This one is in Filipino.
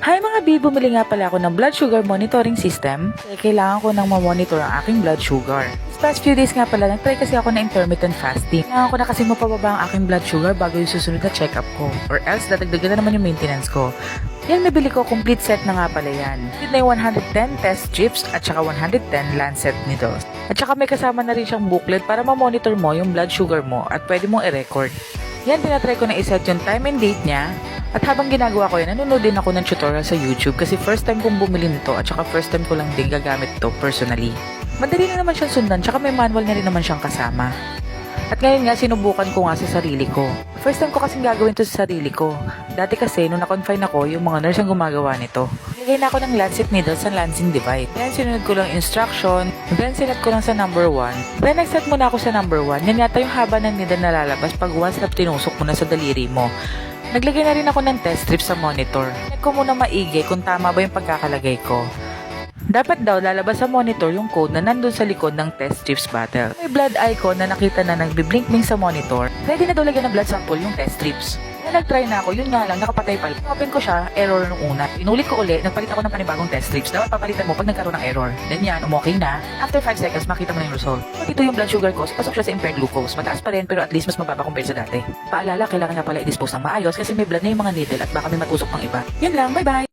Hi mga B, bumili nga pala ako ng blood sugar monitoring system. Kailangan ko nang ma-monitor ang aking blood sugar. This past few days nga pala, nag-try kasi ako na intermittent fasting. Kailangan ko na kasi mapababa ang aking blood sugar bago yung susunod na check-up ko. Or else, dadagdagan na naman yung maintenance ko. Yan, nabili ko, complete set na nga pala yan. Yun na yung 110 test strips at saka 110 lancet needles. At saka may kasama na rin siyang booklet para ma-monitor mo yung blood sugar mo at pwede mong i-record. Yan, tinatry ko na iset yung time and date niya. At habang ginagawa ko yan, nanonood din ako ng tutorial sa YouTube kasi first time kong bumili nito at saka first time ko lang din gagamit ito personally. Madali na naman siyang sundan, tsaka may manual na rin naman siyang kasama. At ngayon nga, sinubukan ko nga sa sarili ko. First time ko kasing gagawin ito sa sarili ko. Dati kasi, nung na-confine ako, yung mga nurse ang gumagawa nito. Nilagay na ako ng lancet needle sa lancing device. Then, sinunod ko lang instruction. Then, sinet ko lang sa number 1. Then, nag-set muna ako sa number 1. Yan yata yung haba ng needle na lalabas pag once na tinusok mo na sa daliri mo. Naglagay na rin ako ng test strip sa monitor. Check ko muna maigi kung tama ba yung pagkakalagay ko. Dapat daw lalabas sa monitor yung code na nandun sa likod ng test strips bottle. May blood icon na nakita na nagbiblink-blink sa monitor. Ready na daw lagyan ng blood sample yung test strips. Kaya nag-try na ako, yun nga lang, nakapatay pala. Open ko siya, error nung una. Inulit ko ulit, nagpalit ako ng panibagong test strips. Dapat papalitan mo pag nagkaroon ng error. Then yan, okay na. After 5 seconds, makita mo na yung result. Pag ito yung blood sugar ko, pasok siya sa impaired glucose. Mataas pa rin, pero at least mas mababa compare sa dati. Paalala, kailangan nga pala i-dispose ng maayos kasi may blood na yung mga needle at baka may matusok ng iba. Yun lang, bye-bye!